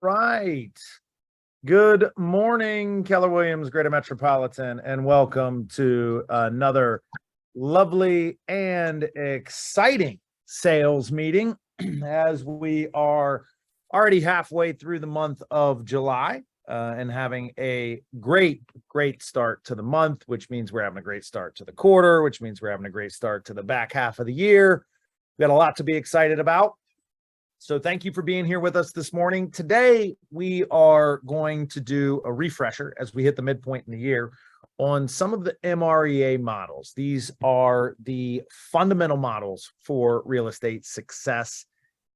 Right. Good morning, Keller Williams, Greater Metropolitan, and welcome to another lovely and exciting sales meeting as we are already halfway through the month of July and having a great start to the month, which means we're having a great start to the quarter, which means we're having a great start to the back half of the year. We've got a lot to be excited about. So thank you for being here with us this morning. Today, we are going to do a refresher as we hit the midpoint in the year on some of the MREA models. These are the fundamental models for real estate success.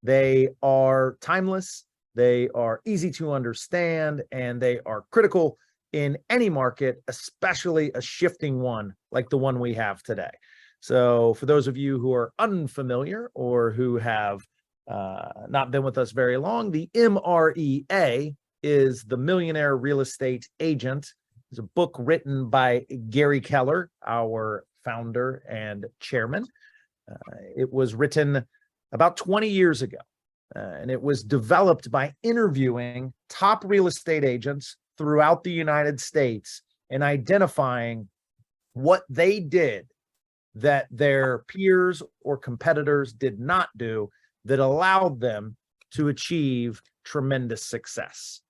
They are timeless, they are easy to understand, and they are critical in any market, especially a shifting one like the one we have today. So for those of you who are unfamiliar or who have not been with us very long, the MREA is the Millionaire Real Estate Agent. It's a book written by Gary Keller, our founder and chairman. It was written about 20 years ago, and it was developed by interviewing top real estate agents throughout the United States and identifying what they did that their peers or competitors did not do that allowed them to achieve tremendous success.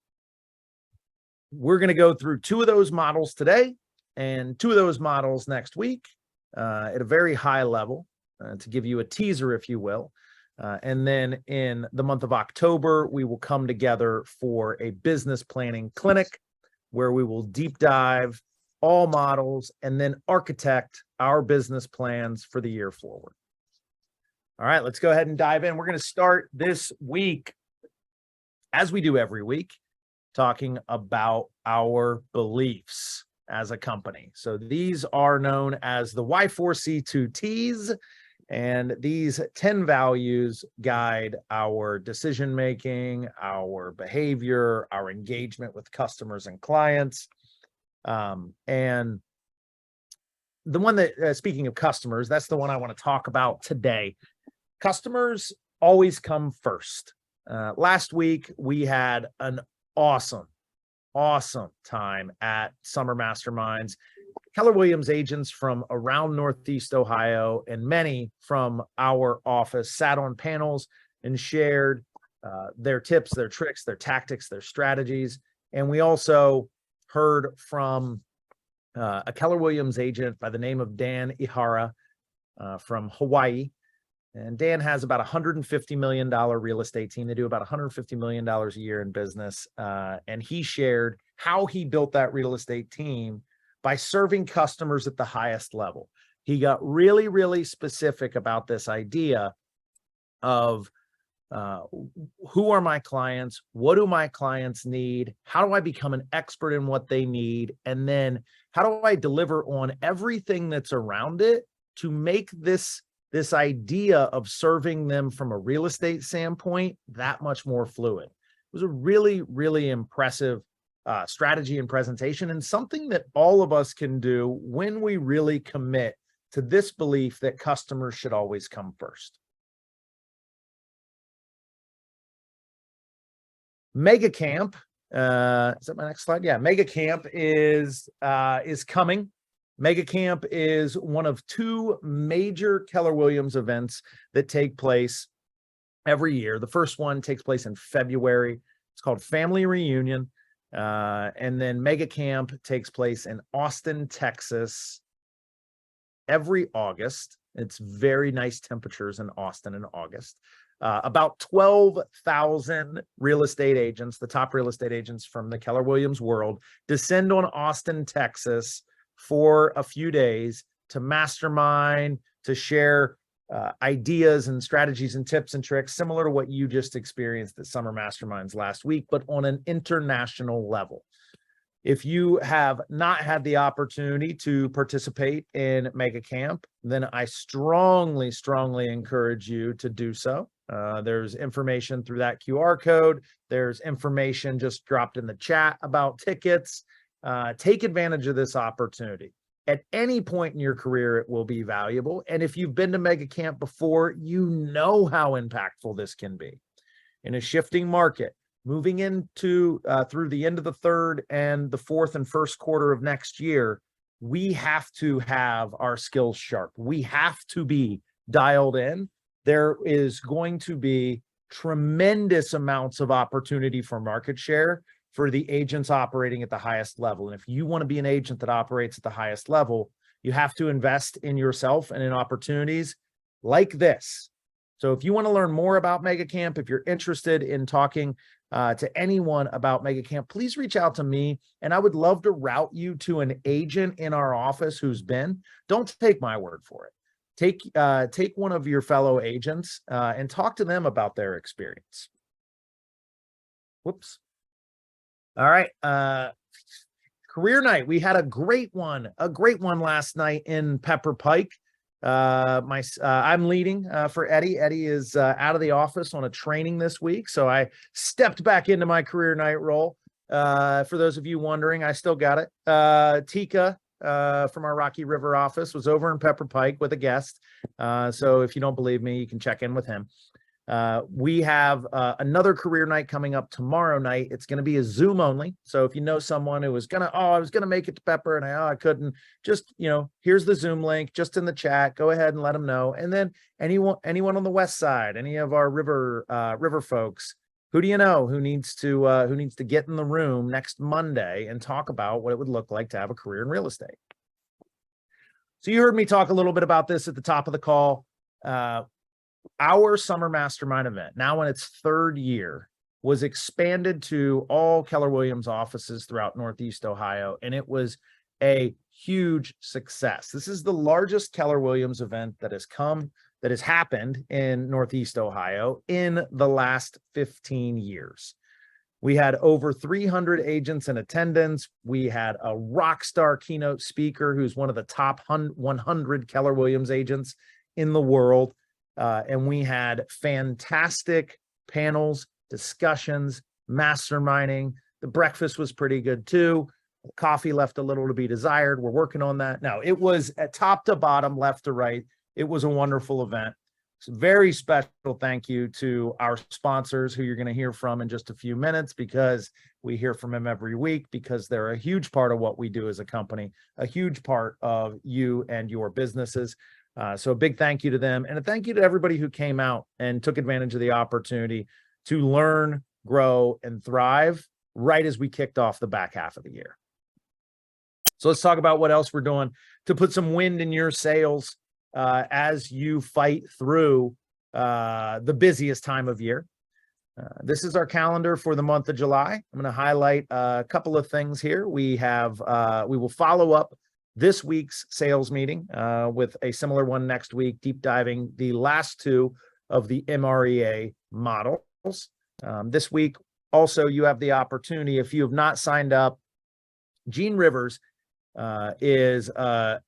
We're going to go through two of those models today and two of those models next week at a very high level to give you a teaser, if you will. And then in the month of October, we will come together for a business planning clinic where we will deep dive all models and then architect our business plans for the year forward. All right, let's go ahead and dive in. We're going to start this week, as we do every week, talking about our beliefs as a company. So these are known as the Y4C2Ts, and these 10 values guide our decision-making, our behavior, our engagement with customers and clients. And the one that, speaking of customers, that's the one I want to talk about today. Customers always come first. Last week, we had an awesome time at Summer Masterminds. Keller Williams agents from around Northeast Ohio and many from our office sat on panels and shared their tips, their tricks, their tactics, their strategies. And we also heard from a Keller Williams agent by the name of Dan Ihara from Hawaii. And Dan has about $150 million real estate team. They do about $150 million a year in business. And he shared how he built that real estate team by serving customers at the highest level. He got really specific about this idea of who are my clients? What do my clients need? How do I become an expert in what they need? And then how do I deliver on everything that's around it to make this idea of serving them from a real estate standpoint that much more fluid? It was a really impressive strategy and presentation, and something that all of us can do when we really commit to this belief that customers should always come first. Mega Camp, is that my next slide? Yeah, Mega Camp is coming. Mega Camp is one of two major Keller Williams events that take place every year. The first one takes place in February. It's called Family Reunion. And then Mega Camp takes place in Austin, Texas every August. It's very nice temperatures in Austin in August. About 12,000 real estate agents, the top real estate agents from the Keller Williams world, descend on Austin, Texas for a few days to mastermind, to share ideas and strategies and tips and tricks, similar to what you just experienced at Summer Masterminds last week, but on an international level. If you have not had the opportunity to participate in Mega Camp, then I strongly encourage you to do so. There's information through that QR code. There's information just dropped in the chat about tickets. Take advantage of this opportunity. At any point in your career, it will be valuable. And if you've been to Mega Camp before, you know how impactful this can be. In a shifting market, moving into through the end of the third and the fourth and first quarter of next year, we have to have our skills sharp. We have to be dialed in. There is going to be tremendous amounts of opportunity for market share for the agents operating at the highest level. And if you want to be an agent that operates at the highest level, you have to invest in yourself and in opportunities like this. So if you want to learn more about MegaCamp, if you're interested in talking to anyone about MegaCamp, please reach out to me, and I would love to route you to an agent in our office who's been. Don't take my word for it. Take one of your fellow agents and talk to them about their experience. Whoops. All right. Career night. We had a great one last night in Pepper Pike. I'm leading for Eddie. Eddie is out of the office on a training this week, so I stepped back into my career night role. For those of you wondering, I still got it. Tika from our Rocky River office was over in Pepper Pike with a guest. So if you don't believe me, you can check in with him. We have another career night coming up tomorrow night. It's going to be a Zoom only. So if you know someone who was I was going to make it to Pepper and I couldn't, just, here's the Zoom link just in the chat. Go ahead and let them know. And then anyone on the West Side, any of our river folks, who do you know who needs to get in the room next Monday and talk about what it would look like to have a career in real estate? So you heard me talk a little bit about this at the top of the call. Our summer mastermind event, now in its third year, was expanded to all Keller Williams offices throughout Northeast Ohio, and it was a huge success. This is the largest Keller Williams event that has happened in Northeast Ohio in the last 15 years. We had over 300 agents in attendance. We had a rock star keynote speaker who's one of the top 100 Keller Williams agents in the world. And we had fantastic panels, discussions, masterminding. The breakfast was pretty good too. The coffee left a little to be desired. We're working on that. No, it was at top to bottom, left to right. It was a wonderful event. It's a very special thank you to our sponsors, who you're going to hear from in just a few minutes, because we hear from them every week, because they're a huge part of what we do as a company, a huge part of you and your businesses. So a big thank you to them, and a thank you to everybody who came out and took advantage of the opportunity to learn, grow, and thrive right as we kicked off the back half of the year. So let's talk about what else we're doing to put some wind in your sails as you fight through the busiest time of year. This is our calendar for the month of July. I'm going to highlight a couple of things here. We will follow up this week's sales meeting with a similar one next week, deep diving the last two of the MREA models. This week, also, you have the opportunity, if you have not signed up, Gene Rivers is a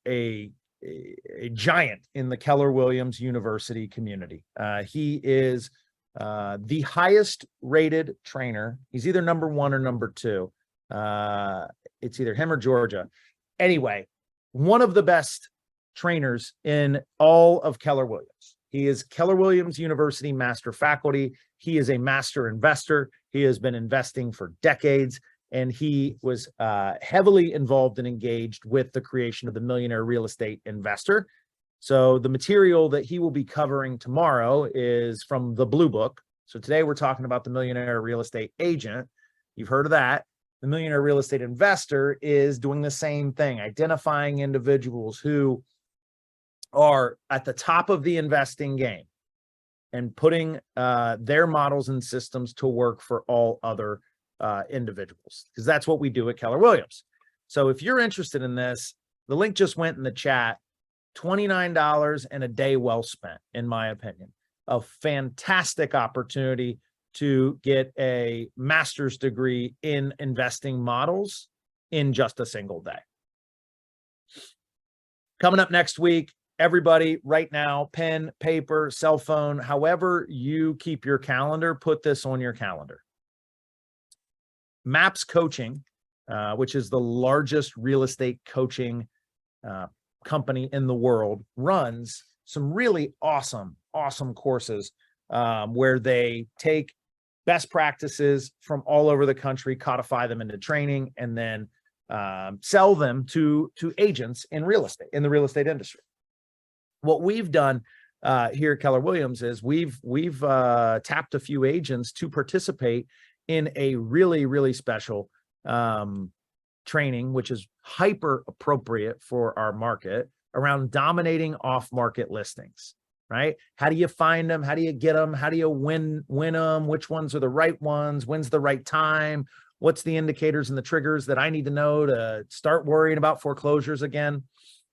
giant in the Keller Williams University community. He is the highest rated trainer. He's either number one or number two. It's either him or Georgia. Anyway, one of the best trainers in all of Keller Williams. He is Keller Williams University master faculty. He is a master investor. He has been investing for decades, and he was heavily involved and engaged with the creation of the Millionaire Real Estate Investor. So the material that he will be covering tomorrow is from the Blue Book. So today we're talking about the Millionaire Real Estate Agent. You've heard of that. The Millionaire Real Estate Investor is doing the same thing, identifying individuals who are at the top of the investing game and putting their models and systems to work for all other individuals, because that's what we do at Keller Williams. So if you're interested in this, the link just went in the chat. $29 and a day well spent, in my opinion. A fantastic opportunity to get a master's degree in investing models in just a single day. Coming up next week, everybody right now, pen, paper, cell phone, however you keep your calendar, put this on your calendar. MAPS Coaching, which is the largest real estate coaching company in the world, runs some really awesome courses where they take best practices from all over the country, codify them into training, and then sell them to agents in real estate, in the real estate industry. What we've done here at Keller Williams is we've tapped a few agents to participate in a really, really special training, which is hyper appropriate for our market, around dominating off-market listings, right? How do you find them? How do you get them? How do you win them? Which ones are the right ones? When's the right time? What's the indicators and the triggers that I need to know to start worrying about foreclosures again?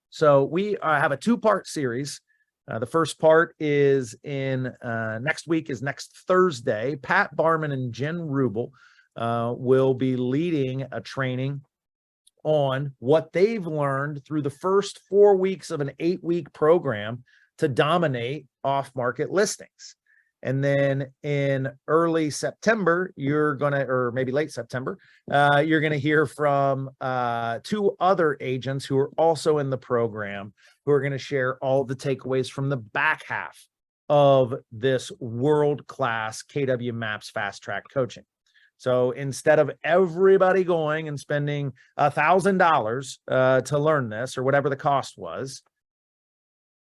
So we have a two-part series. The first part is in next week, is next Thursday. Pat Barman and Jen Rubel will be leading a training on what they've learned through the first 4 weeks of an 8-week program to dominate off-market listings. And then in early September, or maybe late September, you're going to hear from 2 other agents who are also in the program, who are going to share all the takeaways from the back half of this world-class KW Maps Fast Track coaching. So instead of everybody going and spending $1,000 to learn this, or whatever the cost was,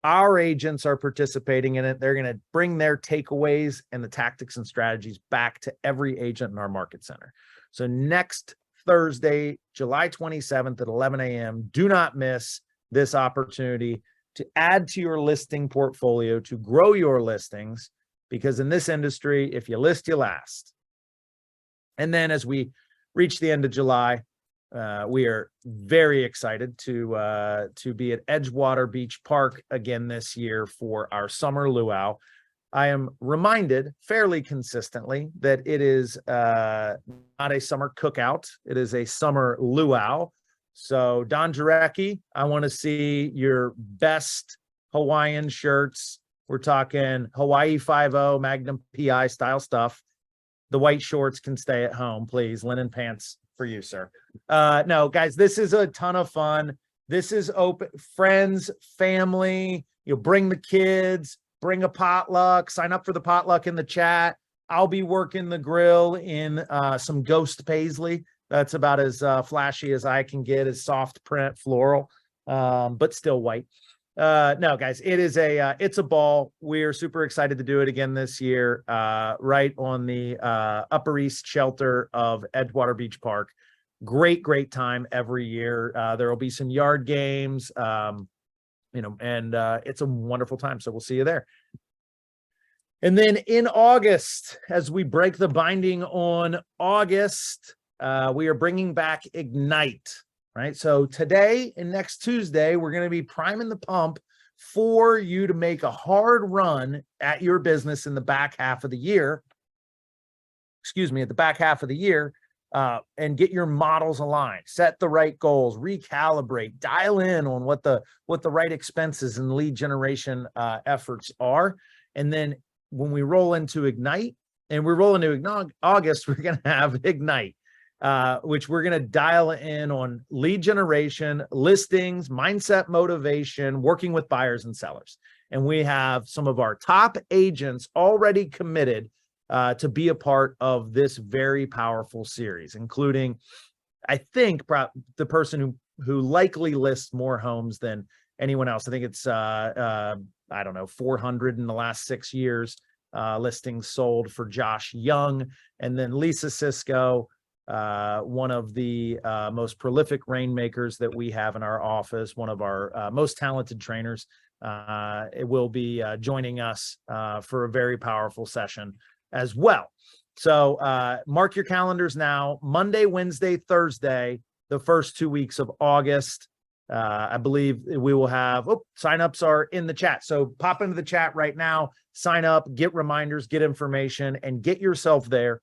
our agents are participating in it. They're going to bring their takeaways and the tactics and strategies back to every agent in our market center. So next Thursday, July 27th at 11 a.m., do not miss this opportunity to add to your listing portfolio, to grow your listings, because in this industry, if you list, you last. And then as we reach the end of July, we are very excited to be at Edgewater Beach Park again this year for our summer luau. I am reminded fairly consistently that it is not a summer cookout. It is a summer luau. So Don Jarecki, I want to see your best Hawaiian shirts. We're talking Hawaii 5-0, Magnum PI style stuff. The white shorts can stay at home, please. Linen pants for you, sir. No, guys, this is a ton of fun. This is open. Friends, family, you bring the kids, bring a potluck, sign up for the potluck in the chat. I'll be working the grill in some ghost paisley. That's about as flashy as I can get, as soft print floral, but still white. No, guys, it's a ball. We're super excited to do it again this year, right on the Upper East shelter of Edgewater Beach Park. Great time every year. There will be some yard games, and it's a wonderful time. So we'll see you there. And then in August, as we break the binding on August, we are bringing back Ignite. Right. So today and next Tuesday, we're going to be priming the pump for you to make a hard run at your business in the back half of the year. And get your models aligned, set the right goals, recalibrate, dial in on what the right expenses and lead generation efforts are. And then when we roll into Ignite, and we roll into August, we're going to have Ignite. Which we're going to dial in on lead generation, listings, mindset, motivation, working with buyers and sellers. And we have some of our top agents already committed to be a part of this very powerful series, including, I think, the person who likely lists more homes than anyone else. I think it's, 400 in the last 6 years, listings sold for Josh Young. And then Lisa Cisco, one of the most prolific rainmakers that we have in our office, one of our most talented trainers, it will be joining us for a very powerful session as well. So mark your calendars now. Monday, Wednesday, Thursday, the first 2 weeks of August. I believe we will have, signups are in the chat. So pop into the chat right now, sign up, get reminders, get information, and get yourself there.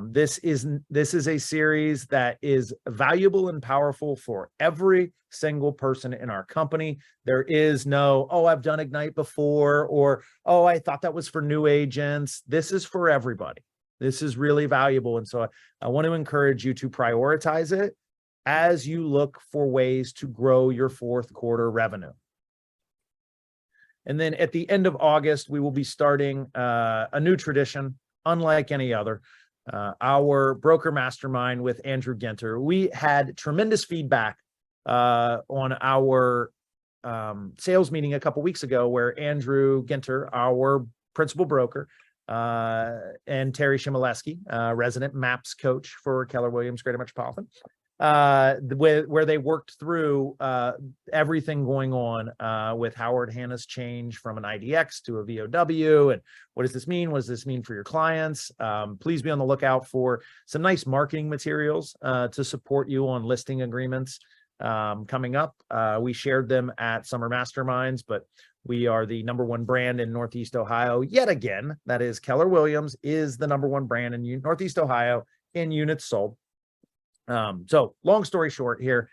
This is a series that is valuable and powerful for every single person in our company. There is no, I've done Ignite before, or, I thought that was for new agents. This is for everybody. This is really valuable. And so I want to encourage you to prioritize it as you look for ways to grow your fourth quarter revenue. And then at the end of August, we will be starting a new tradition unlike any other. Our broker mastermind with Andrew Ginter. We had tremendous feedback on our sales meeting a couple weeks ago, where Andrew Ginter, our principal broker, and Terry Shimoleski, resident MAPS coach for Keller Williams Greater Metropolitan, where they worked through everything going on with Howard Hanna's change from an IDX to a VOW, and what does this mean? What does this mean for your clients? Please be on the lookout for some nice marketing materials to support you on listing agreements coming up. We shared them at Summer Masterminds, but we are the #1 brand in Northeast Ohio yet again. That is, Keller Williams is the #1 brand in Northeast Ohio in units sold. So long story short here,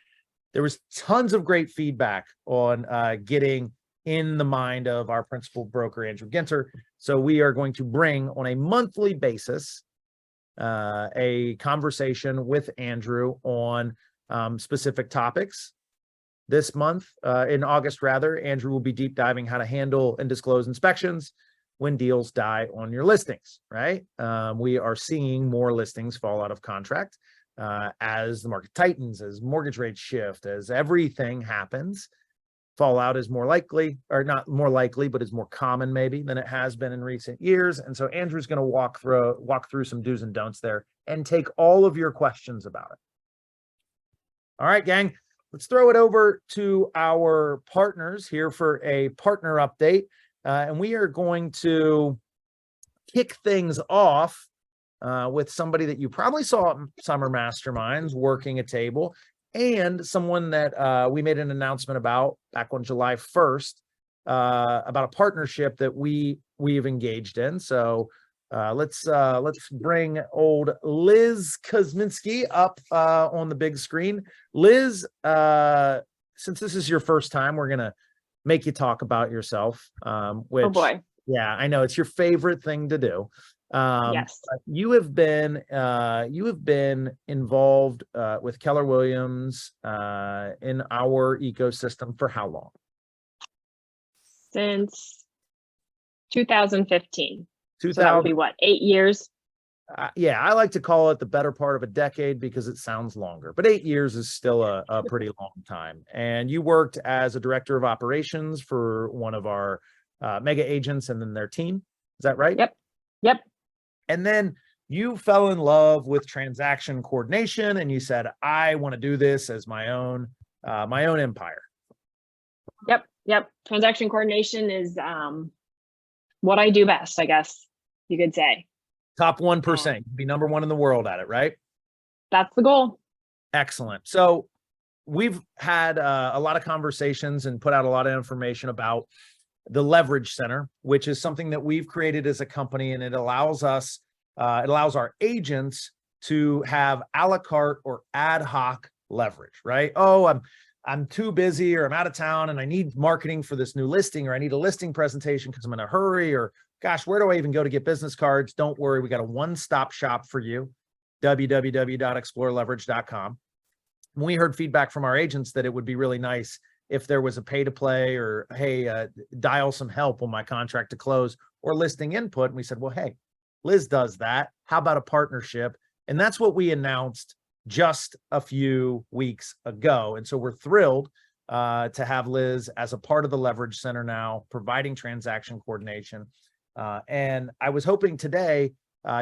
there was tons of great feedback on getting in the mind of our principal broker, Andrew Ginter. So we are going to bring on a monthly basis a conversation with Andrew on specific topics. This month, in August rather, Andrew will be deep diving how to handle and disclose inspections when deals die on your listings, right? We are seeing more listings fall out of contract as the market tightens, as mortgage rates shift, as everything happens. Fallout is more likely, or not more likely, but is more common maybe than it has been in recent years. And so Andrew's going to walk through some do's and don'ts there and take all of your questions about it. All right, gang. Let's throw it over to our partners here for a partner update. And we are going to kick things off with somebody that you probably saw at Summer Masterminds working a table, and someone that we made an announcement about back on July 1st about a partnership that we've engaged in. So let's bring old Liz Kosminski up on the big screen. Liz, since this is your first time, we're gonna make you talk about yourself. Which, oh boy, yeah, I know it's your favorite thing to do. Yes. You have been involved with Keller Williams in our ecosystem for how long? Since 2015. 2000. So that would be what, 8 years? Yeah, I like to call it the better part of a decade because it sounds longer, but 8 years is still a pretty long time. And you worked as a director of operations for one of our mega agents and then their team. Is that right? Yep. And then you fell in love with transaction coordination and you said, I want to do this as my own empire. Yep. Transaction coordination is what I do best, I guess you could say. Top 1%, be #1 in the world at it, right? That's the goal. Excellent. So we've had a lot of conversations and put out a lot of information about the Leverage Center, which is something that we've created as a company, and it allows us, it allows our agents to have a la carte or ad hoc leverage, right? Oh, I'm too busy, or I'm out of town and I need marketing for this new listing, or I need a listing presentation because I'm in a hurry, or gosh, where do I even go to get business cards? Don't worry, we got a one-stop shop for you, www.exploreleverage.com. When we heard feedback from our agents that it would be really nice if there was a pay to play, or hey, dial some help on my contract to close or listing input. And we said, well, hey, Liz does that. How about a partnership? And that's what we announced just a few weeks ago. And so we're thrilled to have Liz as a part of the Leverage Center now, providing transaction coordination. And I was hoping today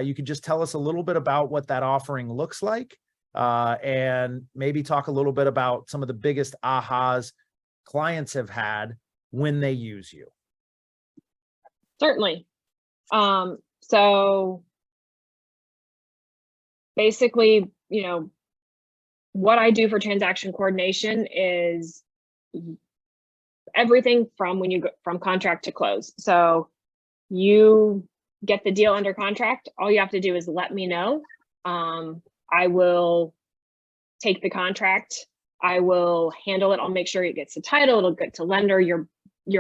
you could just tell us a little bit about what that offering looks like, and maybe talk a little bit about some of the biggest ahas clients have had when they use you. Certainly. So basically, what I do for transaction coordination is everything from when you go from contract to close. So you get the deal under contract. All you have to do is let me know. I will take the contract. I will handle it. I'll make sure it gets the title. It'll get to lender. Your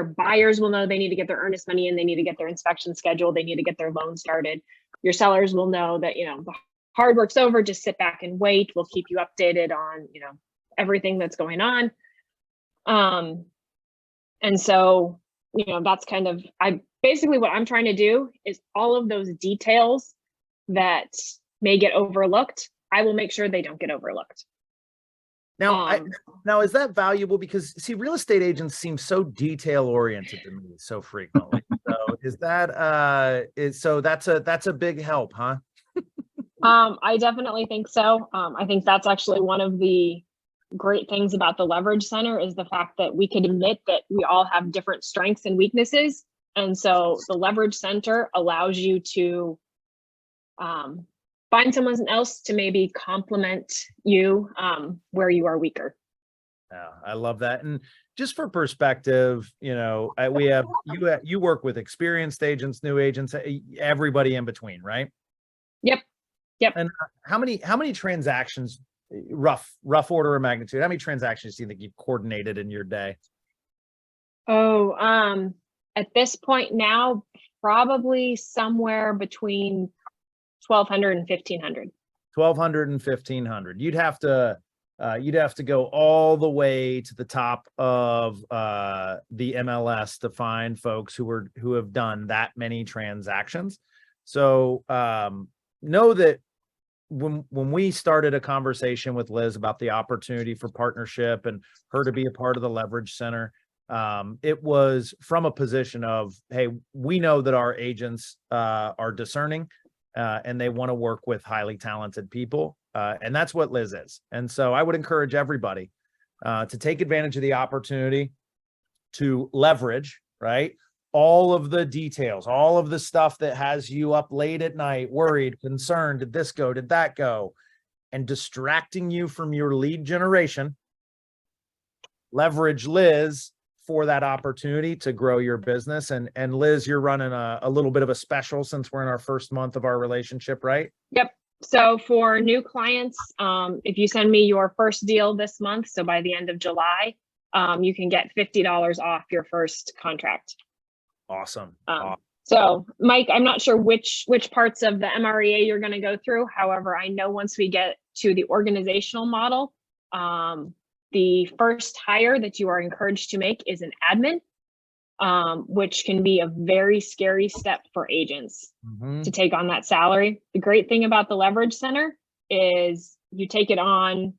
buyers will know they need to get their earnest money in. They need to get their inspection scheduled. They need to get their loan started. Your sellers will know that, the hard work's over. Just sit back and wait. We'll keep you updated on, everything that's going on. And so, that's kind of, basically what I'm trying to do is all of those details that may get overlooked, I will make sure they don't get overlooked. Now, now is that valuable? Because see, real estate agents seem so detail oriented to me so frequently. So is that that's a big help, huh? I definitely think so. I think that's actually one of the great things about the Leverage Center is the fact that we could admit that we all have different strengths and weaknesses. And so the Leverage Center allows you to find someone else to maybe complement you where you are weaker. Yeah, I love that. And just for perspective, we have you work with experienced agents, new agents, everybody in between, right? Yep. And how many transactions, rough order of magnitude, how many transactions do you think you've coordinated in your day? Oh, at this point now, probably somewhere between 1,200 and 1,500. 1,200 and 1,500. You'd have to go all the way to the top of the MLS to find folks who have done that many transactions. So know that when we started a conversation with Liz about the opportunity for partnership and her to be a part of the Leverage Center, it was from a position of, hey, we know that our agents are discerning and they want to work with highly talented people. And that's what Liz is. And so I would encourage everybody to take advantage of the opportunity to leverage, right? All of the details, all of the stuff that has you up late at night, worried, concerned, did this go, did that go, and distracting you from your lead generation. Leverage Liz for that opportunity to grow your business. And Liz, you're running a little bit of a special since we're in our first month of our relationship, right? Yep. So for new clients, if you send me your first deal this month, so by the end of July, you can get $50 off your first contract. Awesome. So Mike, I'm not sure which parts of the MREA you're going to go through. However, I know once we get to the organizational model, the first hire that you are encouraged to make is an admin, which can be a very scary step for agents to take on that salary. The great thing about the Leverage Center is you take it on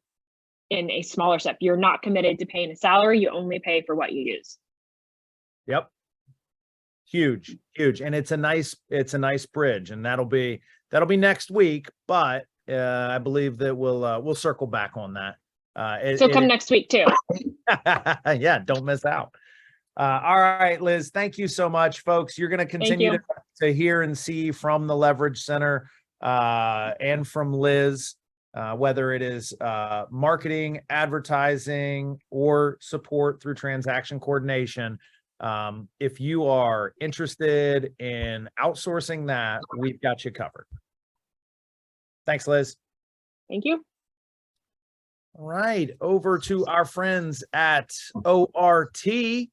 in a smaller step. You're not committed to paying a salary. You only pay for what you use. Yep. Huge. And it's a nice bridge, and that'll be next week, but I believe that we'll circle back on that. So come next week too. Yeah, don't miss out. All right, Liz, thank you so much, folks. You're going to continue to hear and see from the Leverage Center and from Liz, whether it is marketing, advertising, or support through transaction coordination. If you are interested in outsourcing that, we've got you covered. Thanks, Liz. Thank you. All right, over to our friends at ORT. I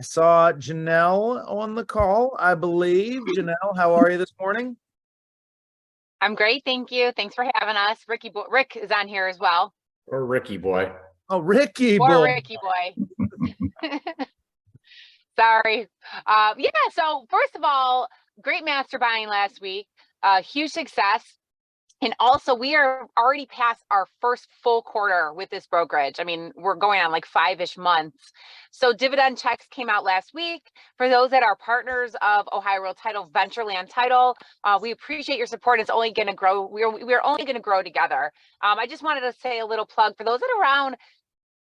saw Janelle on the call, I believe. Janelle, how are you this morning? I'm great, thank you. Thanks for having us. Rick is on here as well. Or Ricky boy. Oh, Ricky or boy. Ricky boy. Sorry. Yeah, so first of all, great master buying last week, huge success. And also we are already past our first full quarter with this brokerage. I mean, we're going on like 5-ish months. So dividend checks came out last week. For those that are partners of Ohio Real Title, Ventureland Title, we appreciate your support. It's only going to grow. We're only going to grow together. I just wanted to say a little plug for those that are around.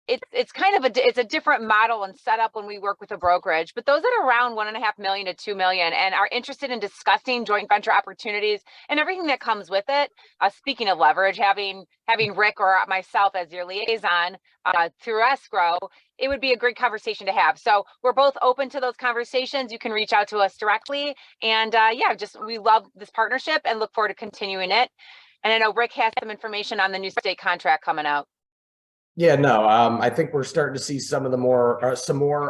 It's kind of it's a different model and setup when we work with a brokerage, but those that are around 1.5 million to 2 million and are interested in discussing joint venture opportunities and everything that comes with it. Speaking of leverage, having Rick or myself as your liaison through escrow, it would be a great conversation to have. So we're both open to those conversations. You can reach out to us directly, and we love this partnership and look forward to continuing it. And I know Rick has some information on the new state contract coming out. Yeah, no, I think we're starting to see some more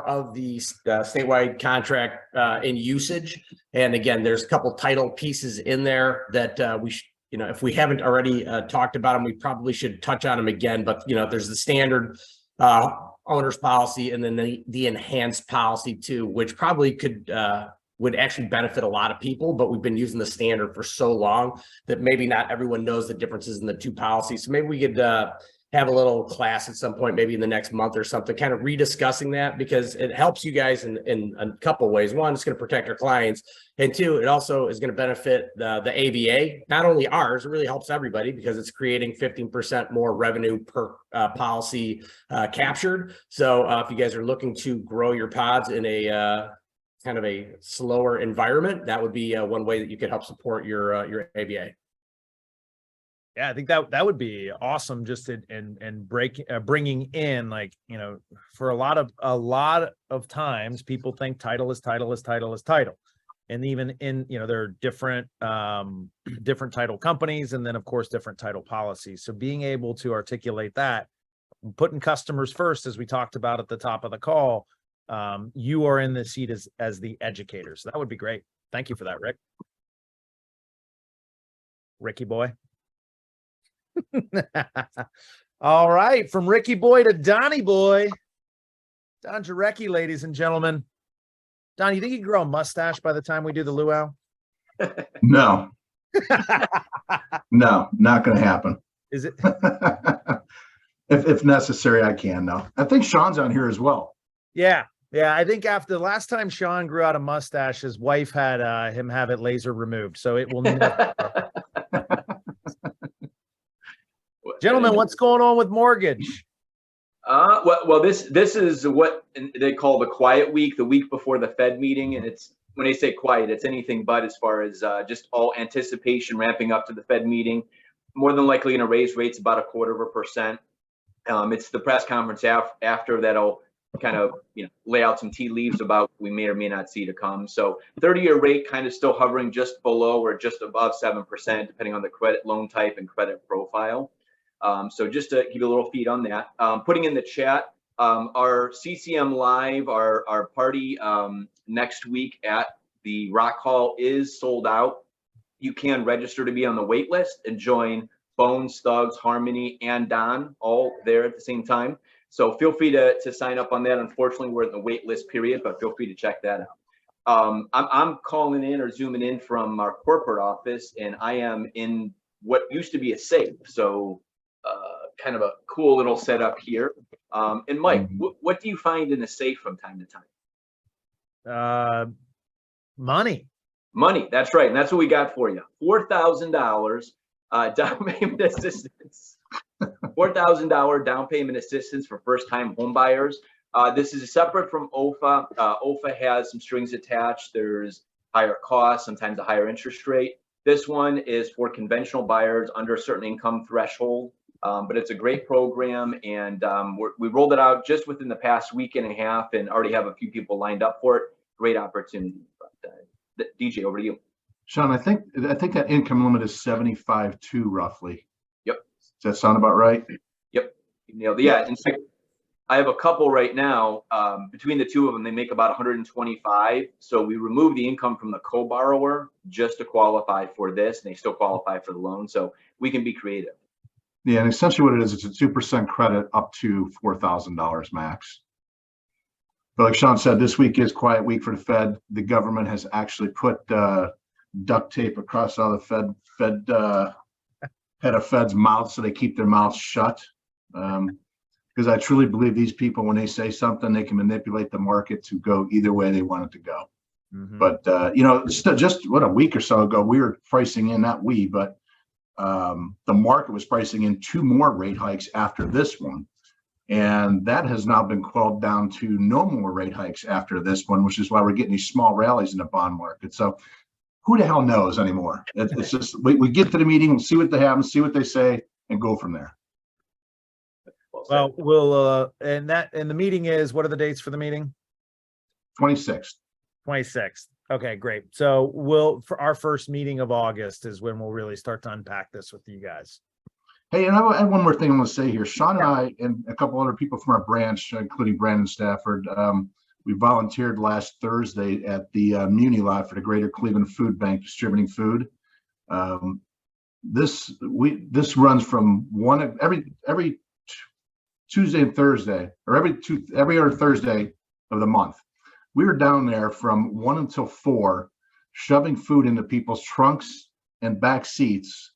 of the statewide contract in usage. And again, there's a couple title pieces in there that we should, if we haven't already talked about them, we probably should touch on them again. But there's the standard owner's policy and then the enhanced policy too, which probably could would actually benefit a lot of people, but we've been using the standard for so long that maybe not everyone knows the differences in the two policies. So maybe we could have a little class at some point, maybe in the next month or something, kind of rediscussing that, because it helps you guys in a couple of ways. One, it's going to protect our clients. And two, it also is going to benefit the ABA, not only ours, it really helps everybody because it's creating 15% more revenue per policy captured. So if you guys are looking to grow your pods in a kind of a slower environment, that would be one way that you could help support your ABA. Yeah, I think that would be awesome. Just bringing in, like, you know, for a lot of times people think title is title. And even in, you know, there are different title companies, and then of course different title policies. So being able to articulate that, putting customers first, as we talked about at the top of the call, you are in the seat as the educator. So that would be great. Thank you for that, Ricky boy. All right, from Ricky boy to Donnie boy, Don Jarecki, ladies and gentlemen. Don, you think you can grow a mustache by the time we do the luau? No. No, not going to happen. Is it? If necessary, I can. No, I think Sean's on here as well. Yeah. I think after the last time Sean grew out a mustache, his wife had him have it laser removed, so it will never. Gentlemen, what's going on with mortgage? Well, this is what they call the quiet week, the week before the Fed meeting. And it's, when they say quiet, it's anything but, as far as just all anticipation ramping up to the Fed meeting. More than likely going to raise rates about 0.25%. It's the press conference after that'll kind of, you know, lay out some tea leaves about we may or may not see to come. So 30-year rate kind of still hovering just below or just above 7%, depending on the credit loan type and credit profile. So just to give you a little feed on that, putting in the chat, our CCM Live, our party next week at the Rock Hall is sold out. You can register to be on the wait list and join Bones, Thugs, Harmony, and Don all there at the same time. So feel free to sign up on that. Unfortunately, we're in the wait list period, but feel free to check that out. I'm calling in or zooming in from our corporate office, and I am in what used to be a safe. So kind of a cool little setup here. And Mike, what do you find in a safe from time to time? Money. That's right. And that's what we got for you. $4,000 down payment assistance. $4,000 down payment assistance for first-time home buyers. This is separate from OFA. OFA has some strings attached. There's higher costs, sometimes a higher interest rate. This one is for conventional buyers under a certain income threshold. But it's a great program, and we rolled it out just within the past week and a half, and already have a few people lined up for it. Great opportunity. But, DJ, over to you. Sean, I think that income limit is 75.2 roughly. Yep. Does that sound about right? Yep. You nailed it. Yeah. In fact, I have a couple right now. Between the two of them, they make about 125. So we remove the income from the co-borrower just to qualify for this, and they still qualify for the loan. So we can be creative. Yeah, and essentially what it is, it's a 2% credit up to $4,000 max. But like Sean said, this week is quiet week for the Fed. The government has actually put duct tape across all the head of Fed's mouths so they keep their mouths shut. Because I truly believe these people, when they say something, they can manipulate the market to go either way they want it to go. Mm-hmm. But, you know, just what, a week or so ago, we were pricing in, not we, but the market was pricing in 2 more rate hikes after this one. And that has now been quelled down to no more rate hikes after this one, which is why we're getting these small rallies in the bond market. So who the hell knows anymore? It's just, we get to the meeting, we'll see what they have and see what they say and go from there. Well, we'll, and the meeting is, what are the dates for the meeting? 26th. 26th. Okay, great. So for our first meeting of August is when we'll really start to unpack this with you guys. Hey, and I have one more thing I want to say here. Sean and I and a couple other people from our branch, including Brandon Stafford, we volunteered last Thursday at the Muni lot for the Greater Cleveland Food Bank distributing food. This runs from every Tuesday and Thursday, or every other Thursday of the month. We were down there from 1 until 4, shoving food into people's trunks and back seats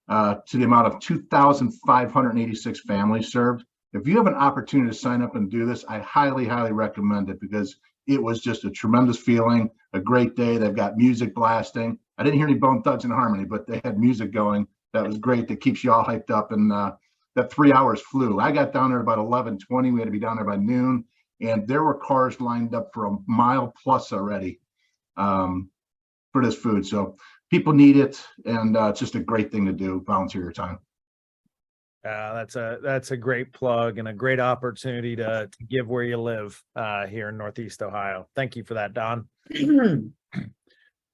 to the amount of 2,586 families served. If you have an opportunity to sign up and do this, I highly, highly recommend it because it was just a tremendous feeling, a great day. They've got music blasting. I didn't hear any Bone Thugs and Harmony, but they had music going. That was great. That keeps you all hyped up. And that 3 hours flew. I got down there about 11:20. We had to be down there by noon. And there were cars lined up for a mile plus already for this food. So people need it. And it's just a great thing to do, volunteer your time. That's a great plug and a great opportunity to give where you live here in Northeast Ohio. Thank you for that, Don.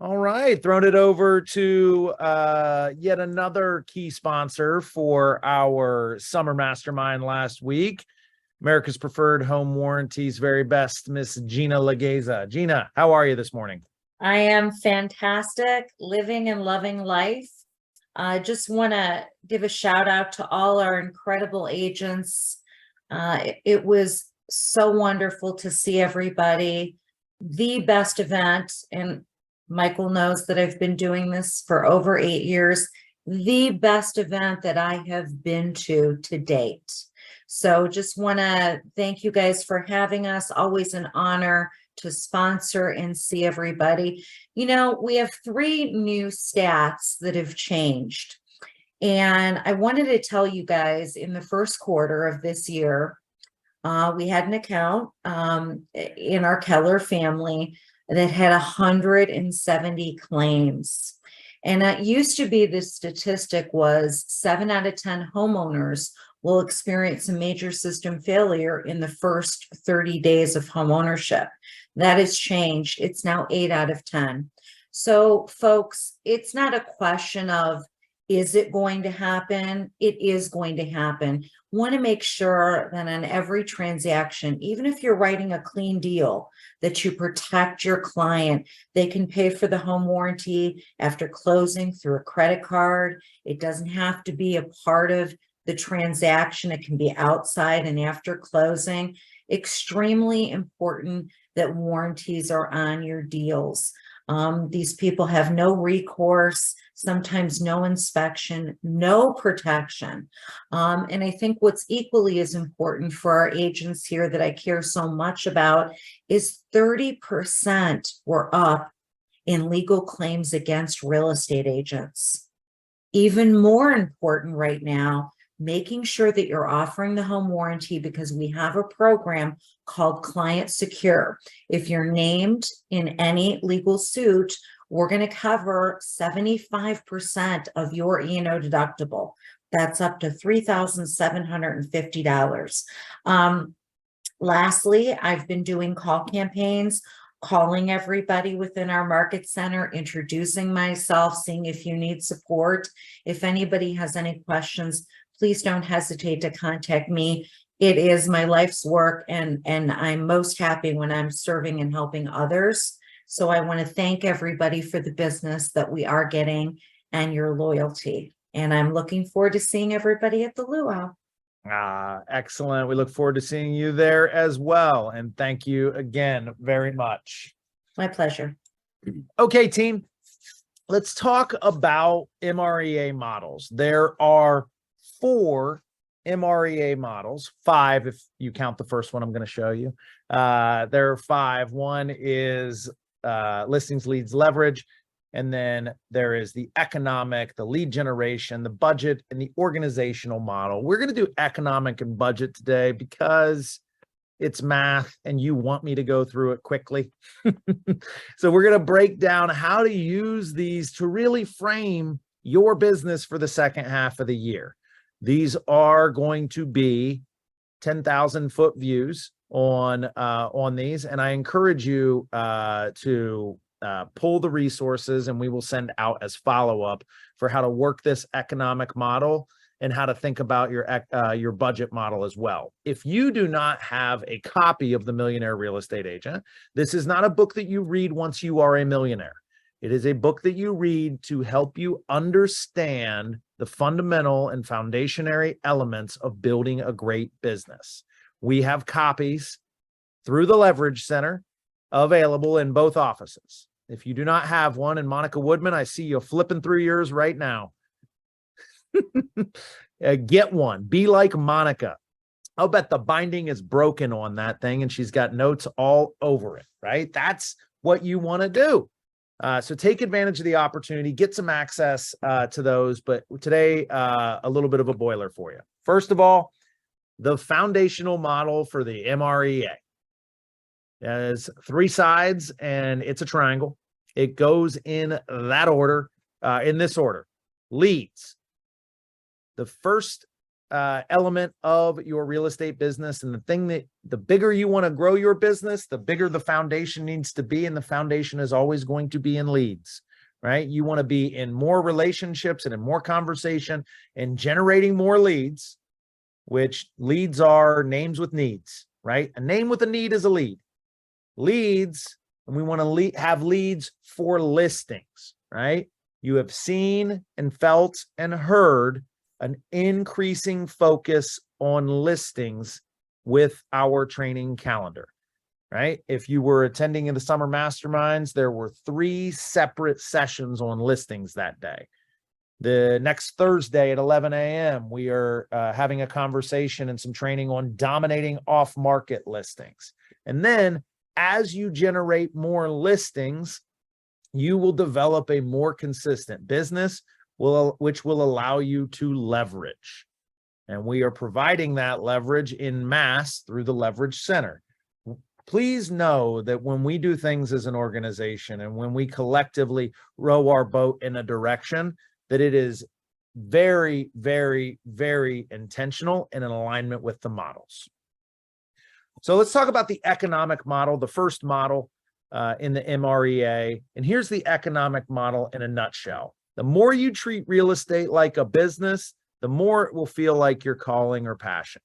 All right, throwing it over to yet another key sponsor for our summer mastermind last week, America's Preferred Home Warranties very best, Miss Gina Legeza. Gina, how are you this morning? I am fantastic, living and loving life. I just want to give a shout out to all our incredible agents. It was so wonderful to see everybody. The best event, and Michael knows that I've been doing this for over 8 years, the best event that I have been to date. So just want to thank you guys for having us. Always an honor to sponsor and see everybody. You know, we have 3 new stats that have changed. And I wanted to tell you guys in the first quarter of this year, we had an account in our Keller family that had 170 claims. And it used to be the statistic was 7 out of 10 homeowners will experience a major system failure in the first 30 days of home ownership. That has changed. It's now 8 out of 10. So folks, it's not a question of, is it going to happen? It is going to happen. Want to make sure that on every transaction, even if you're writing a clean deal, that you protect your client. They can pay for the home warranty after closing through a credit card. It doesn't have to be a part of the transaction. It can be outside and after closing. Extremely important that warranties are on your deals. These people have no recourse, sometimes no inspection, no protection. And I think what's equally as important for our agents here that I care so much about is 30% were up in legal claims against real estate agents. Even more important right now, making sure that you're offering the home warranty because we have a program called Client Secure. If you're named in any legal suit, we're going to cover 75% of your E&O deductible. That's up to $3,750. Lastly, I've been doing call campaigns, calling everybody within our market center, introducing myself, seeing if you need support. If anybody has any questions, please don't hesitate to contact me. It is my life's work, and I'm most happy when I'm serving and helping others. So I want to thank everybody for the business that we are getting and your loyalty. And I'm looking forward to seeing everybody at the luau. Excellent. We look forward to seeing you there as well. And thank you again very much. My pleasure. Okay, team, let's talk about MREA models. There are 4 MREA models, 5 if you count the first one I'm going to show you. There are 5. One is listings, leads, leverage. And then there is the economic, the lead generation, the budget, and the organizational model. We're going to do economic and budget today because it's math and you want me to go through it quickly. So we're going to break down how to use these to really frame your business for the second half of the year. These are going to be 10,000-foot views on these, and I encourage you to pull the resources, and we will send out as follow-up for how to work this economic model and how to think about your budget model as well. If you do not have a copy of the Millionaire Real Estate Agent, this is not a book that you read once you are a millionaire. It is a book that you read to help you understand the fundamental and foundationary elements of building a great business. We have copies through the Leverage Center available in both offices. If you do not have one, and Monica Woodman, I see you flipping through yours right now. Get one. Be like Monica. I'll bet the binding is broken on that thing and she's got notes all over it, right? That's what you want to do. So take advantage of the opportunity, get some access to those. But today, a little bit of a boiler for you. First of all, the foundational model for the MREA. There's 3 sides and it's a triangle. It goes in that order, in this order. Leads. The first element of your real estate business, and the thing that the bigger you want to grow your business, the bigger the foundation needs to be, and the foundation is always going to be in leads, right? You want to be in more relationships and in more conversation and generating more leads, which leads are names with needs, right? A name with a need is a lead. Leads, and we want to have leads for listings, right? You have seen and felt and heard an increasing focus on listings with our training calendar, right? If you were attending in the summer masterminds, there were 3 separate sessions on listings that day. The next Thursday at 11 a.m., we are having a conversation and some training on dominating off-market listings. And then as you generate more listings, you will develop a more consistent business, which will allow you to leverage. And we are providing that leverage in mass through the Leverage Center. Please know that when we do things as an organization and when we collectively row our boat in a direction, that it is very, very, very intentional and in alignment with the models. So let's talk about the economic model, the first model in the MREA. And here's the economic model in a nutshell. The more you treat real estate like a business, the more it will feel like your calling or passion.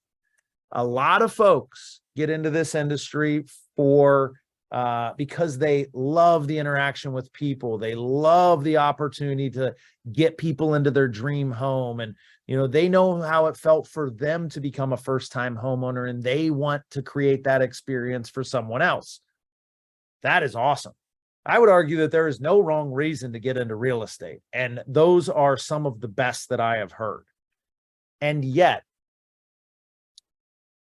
A lot of folks get into this industry because they love the interaction with people. They love the opportunity to get people into their dream home. And, they know how it felt for them to become a first-time homeowner, and they want to create that experience for someone else. That is awesome. I would argue that there is no wrong reason to get into real estate. And those are some of the best that I have heard. And yet,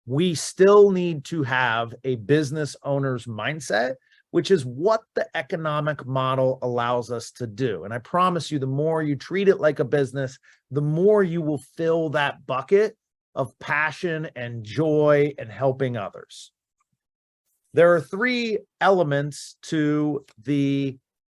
we still need to have a business owner's mindset, which is what the economic model allows us to do. And I promise you, the more you treat it like a business, the more you will fill that bucket of passion and joy and helping others. There are 3 elements to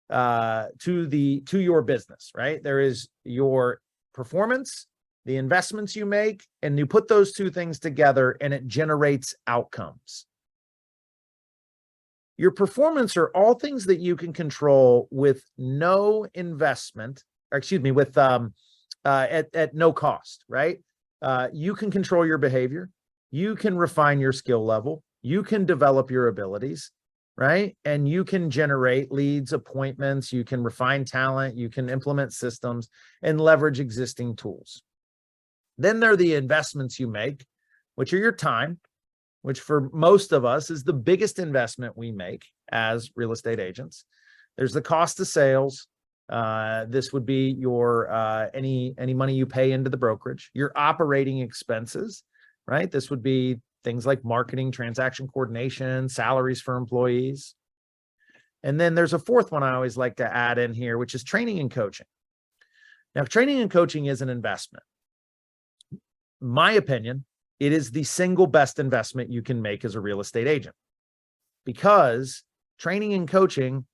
your business, right? There is your performance, the investments you make, and you put those 2 things together and it generates outcomes. Your performance are all things that you can control with no investment, or excuse me, with at no cost, right? You can control your behavior. You can refine your skill level. You can develop your abilities, right? And you can generate leads, appointments, you can refine talent, you can implement systems and leverage existing tools. Then there are the investments you make, which are your time, which for most of us is the biggest investment we make as real estate agents. There's the cost of sales. This would be your any money you pay into the brokerage, your operating expenses, right? This would be things like marketing, transaction coordination, salaries for employees. And then there's a 4th one I always like to add in here, which is training and coaching. Now, training and coaching is an investment. In my opinion, it is the single best investment you can make as a real estate agent, because training and coaching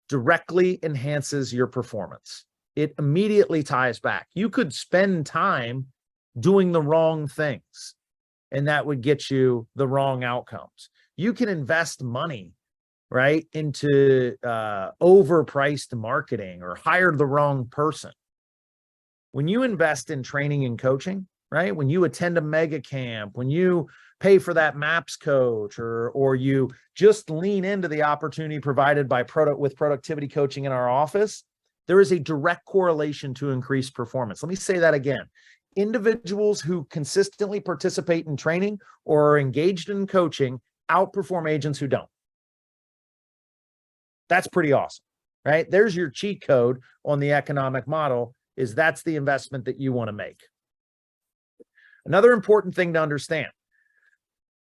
directly enhances your performance. It immediately ties back. You could spend time doing the wrong things, and that would get you the wrong outcomes. You can invest money, right, into overpriced marketing or hire the wrong person. When you invest in training and coaching, right, when you attend a mega camp, when you pay for that MAPS coach, or you just lean into the opportunity provided by with productivity coaching in our office, there is a direct correlation to increased performance. Let me say that again. Individuals who consistently participate in training or are engaged in coaching outperform agents who don't. That's pretty awesome, right? There's your cheat code on the economic model, is that's the investment that you want to make. Another important thing to understand,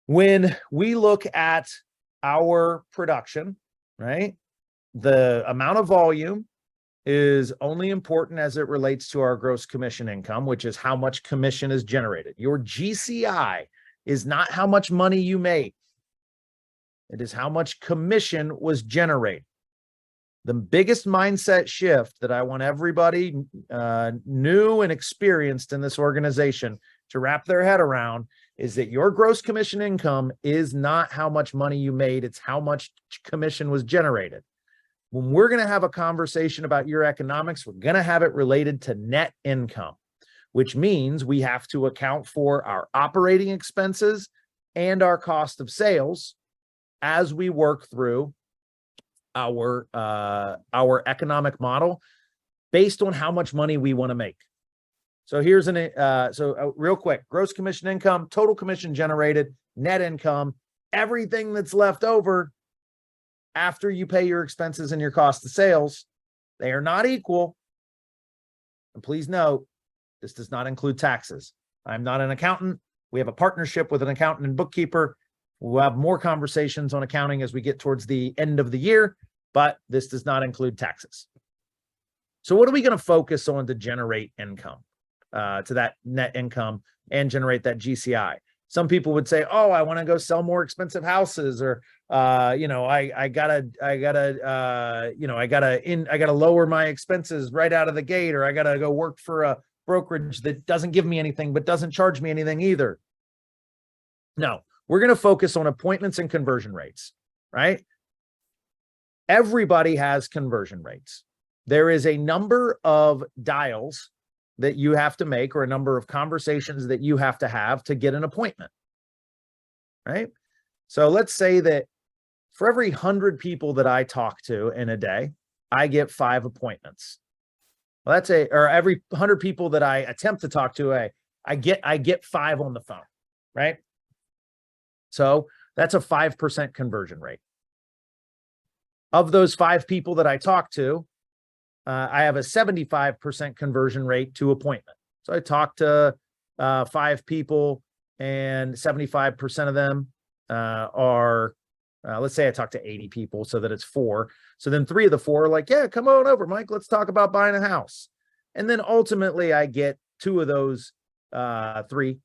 when we look at our production, right, the amount of volume is only important as it relates to our gross commission income, which is how much commission is generated. Your GCI is not how much money you made. It is how much commission was generated. The biggest mindset shift that I want everybody new and experienced in this organization to wrap their head around is that your gross commission income is not how much money you made. It's how much commission was generated. When we're going to have a conversation about your economics, we're going to have it related to net income, which means we have to account for our operating expenses and our cost of sales as we work through our economic model based on how much money we want to make. So here's real quick, gross commission income, total commission generated, net income, everything that's left over after you pay your expenses and your cost of sales, they are not equal. And please note, this does not include taxes. I'm not an accountant. We have a partnership with an accountant and bookkeeper. We'll have more conversations on accounting as we get towards the end of the year, but this does not include taxes. So what are we going to focus on to generate income, to that net income and generate that GCI? Some people would say, oh, I want to go sell more expensive houses, or, I gotta lower my expenses right out of the gate, or I gotta go work for a brokerage that doesn't give me anything, but doesn't charge me anything either. No, we're going to focus on appointments and conversion rates, right? Everybody has conversion rates. There is a number of dials that you have to make, or a number of conversations that you have to get an appointment, right? So let's say that for every 100 people that I talk to in a day, I get 5 appointments. Well, or every 100 people that I attempt to talk to, I get 5 on the phone, right? So that's a 5% conversion rate. Of those 5 people that I talk to, I have a 75% conversion rate to appointment. So I talk to 5 people, and 75% of them are, let's say I talk to 80 people, so that it's 4. So then 3 of the 4 are like, yeah, come on over, Mike, let's talk about buying a house. And then ultimately I get 2 of those 3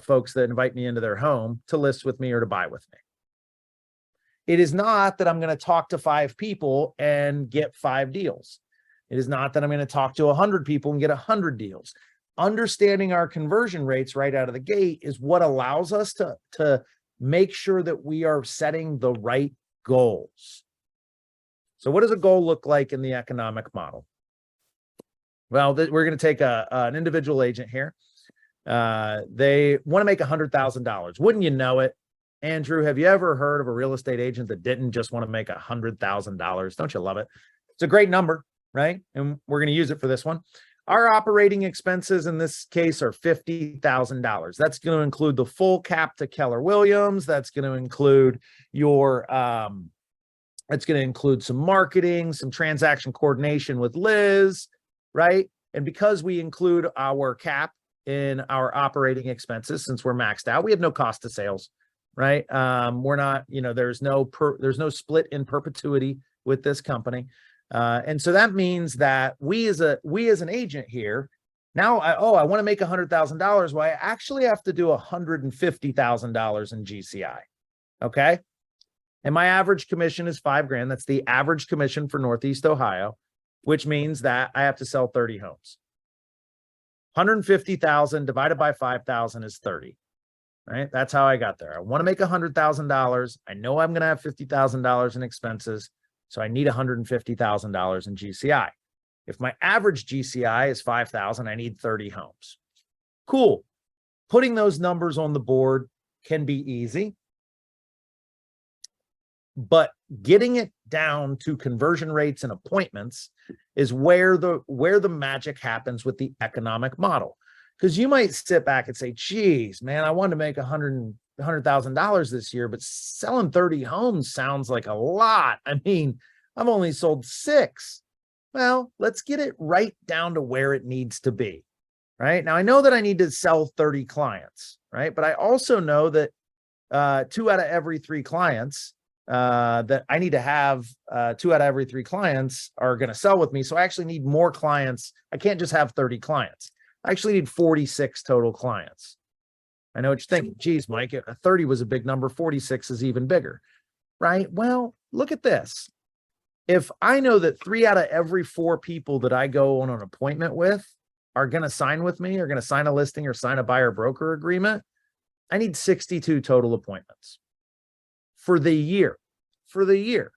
folks that invite me into their home to list with me or to buy with me. It is not that I'm going to talk to 5 people and get 5 deals. It is not that I'm going to talk to 100 people and get 100 deals. Understanding our conversion rates right out of the gate is what allows us to make sure that we are setting the right goals. So what does a goal look like in the economic model? Well, we're going to take an individual agent here. They want to make $100,000. Wouldn't you know it? Andrew, have you ever heard of a real estate agent that didn't just want to make $100,000? Don't you love it? It's a great number, right? And we're going to use it for this one. Our operating expenses in this case are $50,000. That's going to include the full cap to Keller Williams. That's going to include your, it's going to include some marketing, some transaction coordination with Liz, right? And because we include our cap in our operating expenses, since we're maxed out, we have no cost of sales, right? We're not, there's no split in perpetuity with this company. And so that means that we as an agent here, now, I want to make $100,000. Well, I actually have to do $150,000 in GCI. Okay. And my average commission is $5,000. That's the average commission for Northeast Ohio, which means that I have to sell 30 homes. 150,000 divided by 5,000 is 30, right? That's how I got there. I want to make $100,000. I know I'm going to have $50,000 in expenses. So I need $150,000 in GCI. If my average GCI is 5,000, I need 30 homes. Cool. Putting those numbers on the board can be easy, but getting it down to conversion rates and appointments is where the magic happens with the economic model. Because you might sit back and say, geez, man, I wanted to make $100,000 this year, but selling 30 homes sounds like a lot. I mean, I've only sold 6. Well, let's get it right down to where it needs to be. Right now, I know that I need to sell 30 clients, right? But I also know that 2 out of every 3 clients that I need to have 2 out of every 3 clients are going to sell with me. So I actually need more clients. I can't just have 30 clients. I actually need 46 total clients. I know what you're thinking. Geez, Mike, 30 was a big number. 46 is even bigger, right? Well, look at this. If I know that 3 out of every 4 people that I go on an appointment with are going to sign with me, are going to sign a listing or sign a buyer broker agreement, I need 62 total appointments for the year. For the year.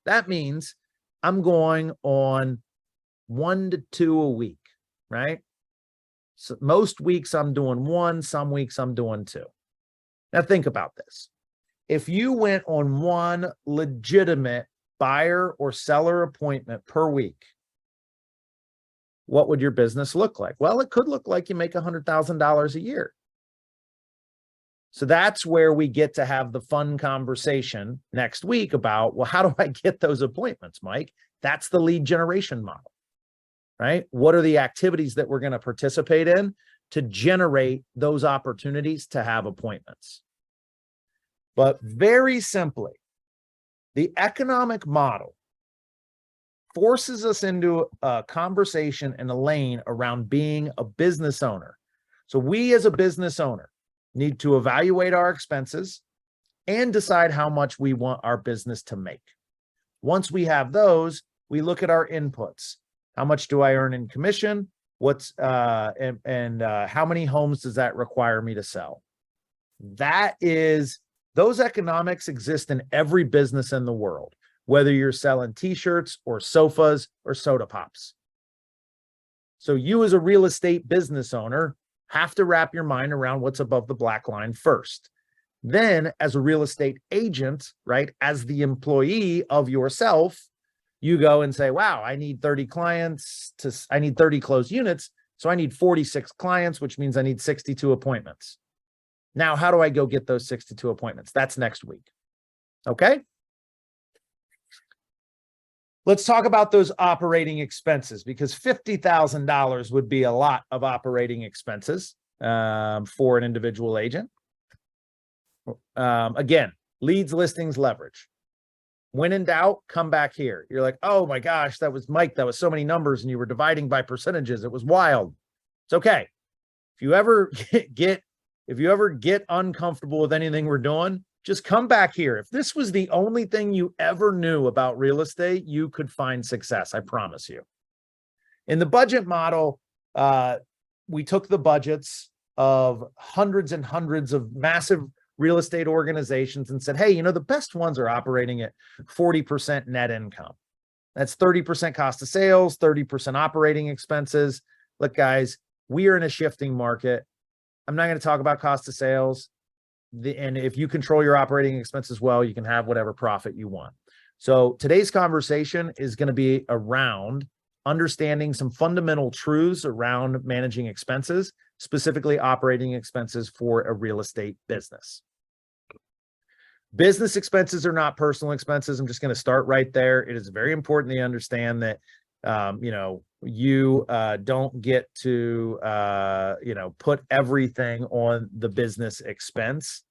That means I'm going on 1 to 2 a week, right? So most weeks I'm doing 1, some weeks I'm doing 2. Now think about this. If you went on 1 legitimate buyer or seller appointment per week, what would your business look like? Well, it could look like you make $100,000 a year. So that's where we get to have the fun conversation next week about, well, how do I get those appointments, Mike? That's the lead generation model, right? What are the activities that we're going to participate in to generate those opportunities to have appointments? But very simply, the economic model forces us into a conversation and a lane around being a business owner. So we as a business owner need to evaluate our expenses and decide how much we want our business to make. Once we have those, we look at our inputs. How much do I earn in commission? What's how many homes does that require me to sell? Those economics exist in every business in the world, whether you're selling t-shirts or sofas or soda pops. So you as a real estate business owner have to wrap your mind around what's above the black line first. Then as a real estate agent, right, as the employee of yourself, you go and say, wow, I need 30 clients I need 30 closed units. So I need 46 clients, which means I need 62 appointments. Now, how do I go get those 62 appointments? That's next week. Okay. Let's talk about those operating expenses, because $50,000 would be a lot of operating expenses for an individual agent. Again, leads, listings, leverage. When in doubt, come back here. You're like, oh my gosh, that was Mike. That was so many numbers and you were dividing by percentages. It was wild. It's okay. If you ever get uncomfortable with anything we're doing, just come back here. If this was the only thing you ever knew about real estate, you could find success. I promise you. In the budget model, we took the budgets of hundreds and hundreds of massive real estate organizations and said, hey, you know, the best ones are operating at 40% net income. That's 30% cost of sales, 30% operating expenses. Look, guys, we are in a shifting market. I'm not going to talk about cost of sales. And if you control your operating expenses well, you can have whatever profit you want. So today's conversation is going to be around understanding some fundamental truths around managing expenses, specifically operating expenses for a real estate business. Business expenses are not personal expenses. I'm just going to start right there. It is very important that you understand that, you don't get to, put everything on the business expense.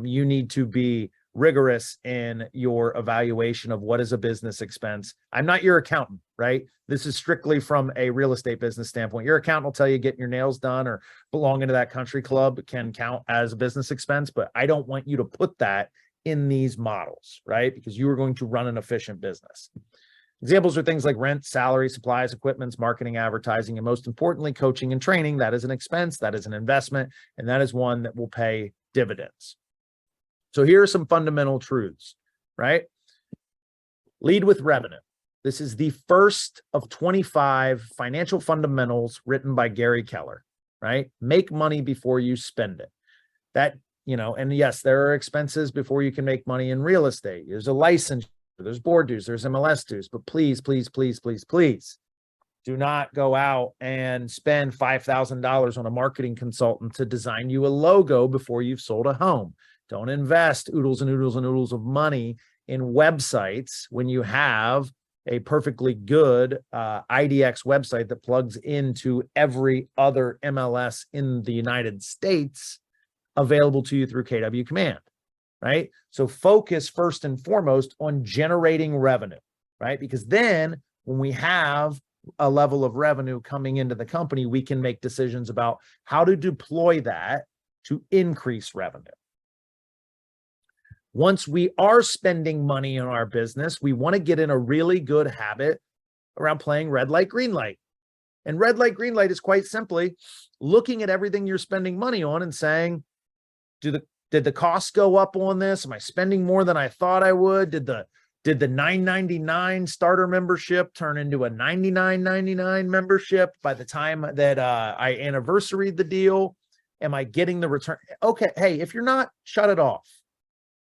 You need to be rigorous in your evaluation of what is a business expense. I'm not your accountant, right? This is strictly from a real estate business standpoint. Your accountant will tell you getting your nails done or belonging to that country club can count as a business expense, but I don't want you to put that in these models, right? Because you are going to run an efficient business. Examples are things like rent, salary, supplies, equipment, marketing, advertising, and most importantly, coaching and training. That is an expense, that is an investment, and that is one that will pay dividends. So here are some fundamental truths, right? Lead with revenue. This is the first of 25 financial fundamentals written by Gary Keller, right? Make money before you spend it. That, and yes, there are expenses before you can make money in real estate. There's a license, there's board dues, there's MLS dues, but please, please, please, please, please do not go out and spend $5,000 on a marketing consultant to design you a logo before you've sold a home. Don't invest oodles and oodles and oodles of money in websites when you have a perfectly good IDX website that plugs into every other MLS in the United States available to you through KW Command, right? So focus first and foremost on generating revenue, right? Because then when we have a level of revenue coming into the company, we can make decisions about how to deploy that to increase revenue. Once we are spending money in our business, we want to get in a really good habit around playing red light, green light. And red light, green light is quite simply looking at everything you're spending money on and saying, did the costs go up on this? Am I spending more than I thought I would? Did the $9.99 starter membership turn into a $99.99 membership by the time that I anniversaried the deal? Am I getting the return? Okay, hey, if you're not, shut it off.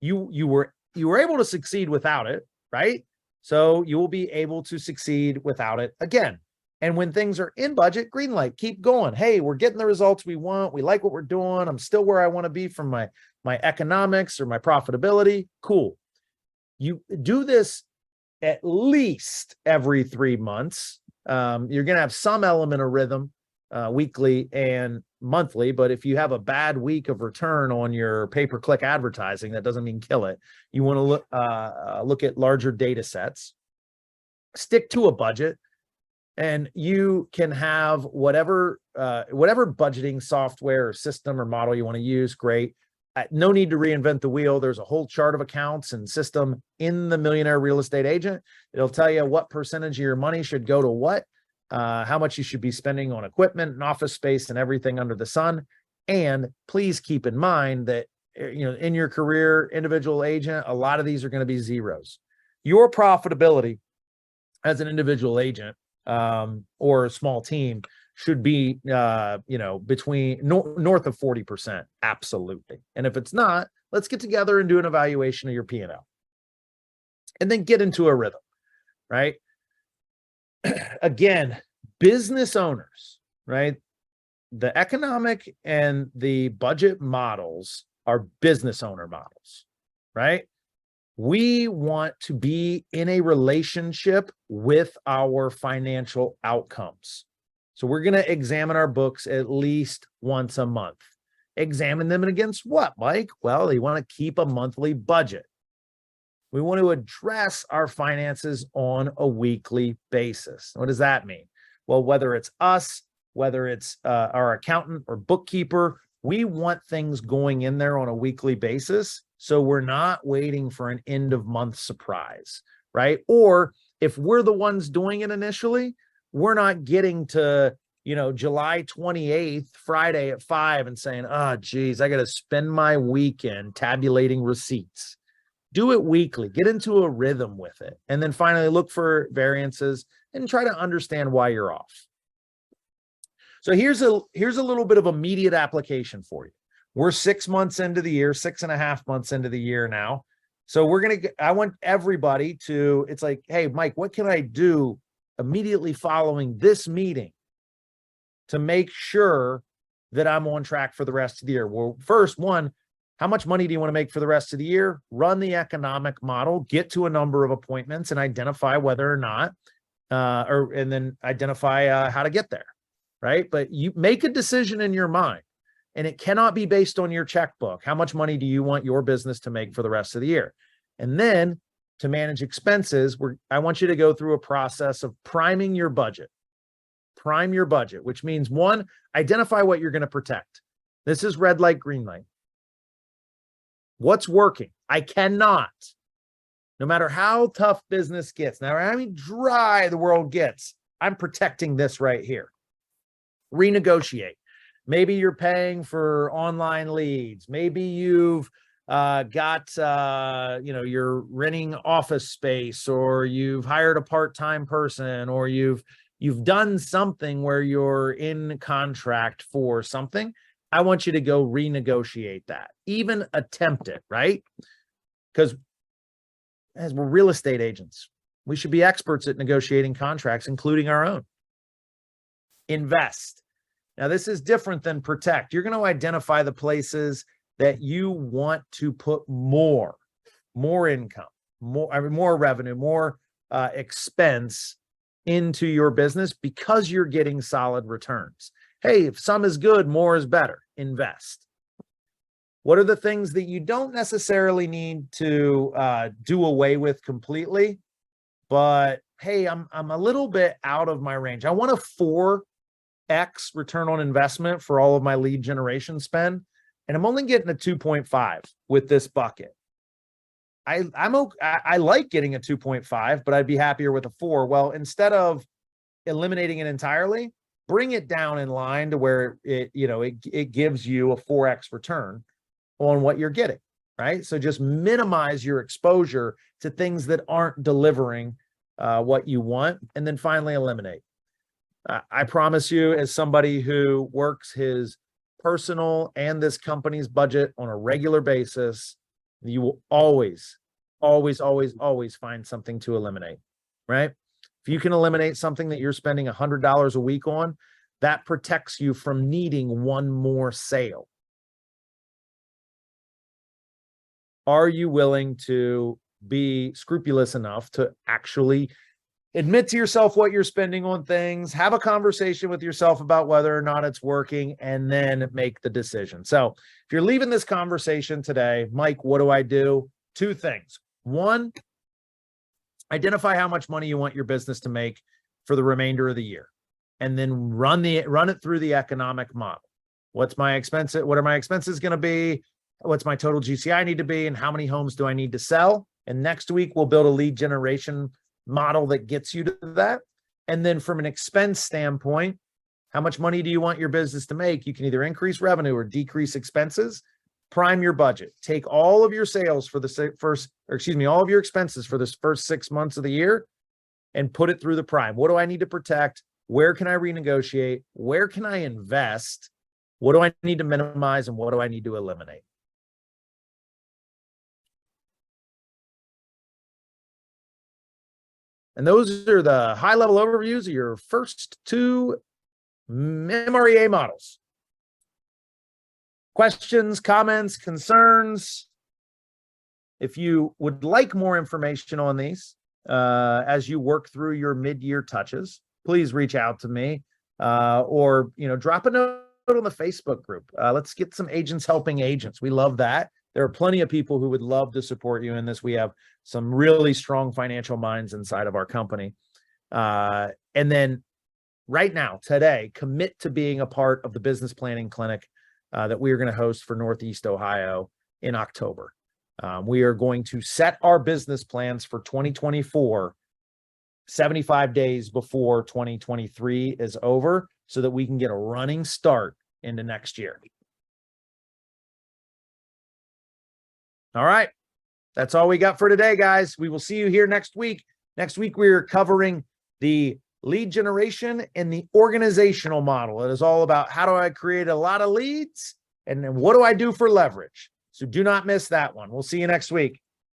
You were able to succeed without it, right? So you will be able to succeed without it again. And when things are in budget, green light, keep going. Hey, we're getting the results we want. We like what we're doing. I'm still where I want to be from my economics or my profitability. Cool. You do this at least every 3 months. You're going to have some element of rhythm weekly and monthly, but if you have a bad week of return on your pay-per-click advertising, that doesn't mean kill it. You want to look at larger data sets, stick to a budget, and you can have whatever budgeting software or system or model you want to use. Great. No need to reinvent the wheel. There's a whole chart of accounts and system in the Millionaire Real Estate Agent. It'll tell you what percentage of your money should go to what, how much you should be spending on equipment and office space and everything under the sun. And please keep in mind that, in your career, individual agent, a lot of these are going to be zeros. Your profitability as an individual agent or a small team should be, between north of 40%. Absolutely. And if it's not, let's get together and do an evaluation of your P&L and then get into a rhythm, right? Again, business owners, right? The economic and the budget models are business owner models, right? We want to be in a relationship with our financial outcomes. So we're going to examine our books at least once a month. Examine them against what, Mike? Well, you want to keep a monthly budget. We want to address our finances on a weekly basis. What does that mean? Well, whether it's us, whether it's our accountant or bookkeeper, we want things going in there on a weekly basis. So we're not waiting for an end of month surprise, right? Or if we're the ones doing it initially, we're not getting to, July 28th, Friday at 5 and saying, oh, geez, I got to spend my weekend tabulating receipts. Do it weekly, get into a rhythm with it. And then finally look for variances and try to understand why you're off. So here's a little bit of immediate application for you. We're 6 months into the year, 6.5 months into the year now. So I want everybody to, it's like, hey, Mike, what can I do immediately following this meeting to make sure that I'm on track for the rest of the year? Well, first one, how much money do you want to make for the rest of the year? Run the economic model, get to a number of appointments and identify whether or not, and then identify how to get there, right? But you make a decision in your mind. And it cannot be based on your checkbook. How much money do you want your business to make for the rest of the year? And then to manage expenses, I want you to go through a process of priming your budget. Prime your budget, which means one, identify what you're going to protect. This is red light, green light. What's working? I cannot, no matter how tough business gets, no matter how dry the world gets, I'm protecting this right here. Renegotiate. Maybe you're paying for online leads. Maybe you've you're renting office space, or you've hired a part-time person, or you've done something where you're in contract for something. I want you to go renegotiate that, even attempt it, right? Because as we're real estate agents, we should be experts at negotiating contracts, including our own. Invest. Now, this is different than protect. You're going to identify the places that you want to put more income, more revenue, more expense into your business because you're getting solid returns. Hey, if some is good, more is better. Invest. What are the things that you don't necessarily need to do away with completely? But hey, I'm a little bit out of my range. I want a 4x return on investment for all of my lead generation spend, and I'm only getting a 2.5 with this bucket. I like getting a 2.5, but I'd be happier with a 4. Well, instead of eliminating it entirely, bring it down in line to where it gives you a 4x return on what you're getting, right? So just minimize your exposure to things that aren't delivering what you want, and then finally eliminate. I promise you, as somebody who works his personal and this company's budget on a regular basis, you will always find something to eliminate, right? If you can eliminate something that you're spending $100 a week on, that protects you from needing one more sale. Are you willing to be scrupulous enough to actually admit to yourself what you're spending on things, have a conversation with yourself about whether or not it's working, and then make the decision? So if you're leaving this conversation today, Mike, what do I do? 2 things. 1, identify how much money you want your business to make for the remainder of the year, and then run it through the economic model. What's my expense? What are my expenses going to be? What's my total GCI need to be? And how many homes do I need to sell? And next week we'll build a lead generation model that gets you to that. And then from an expense standpoint, how much money do you want your business to make? You can either increase revenue or decrease expenses. Prime your budget. Take all of your sales for the all of your expenses for this first 6 months of the year and put it through the prime. What do I need to protect? Where can I renegotiate? Where can I invest? What do I need to minimize? And what do I need to eliminate? And those are the high-level overviews of your first 2 MREA models. Questions, comments, concerns? If you would like more information on these as you work through your mid-year touches, please reach out to me or drop a note on the Facebook group. Let's get some agents helping agents. We love that. There are plenty of people who would love to support you in this. We have some really strong financial minds inside of our company. And then right now, today, commit to being a part of the business planning clinic that we are going to host for Northeast Ohio in October. We are going to set our business plans for 2024 75 days before 2023 is over so that we can get a running start into next year. All right. That's all we got for today, guys. We will see you here next week. Next week, we're covering the lead generation and the organizational model. It is all about how do I create a lot of leads and then what do I do for leverage? So do not miss that one. We'll see you next week.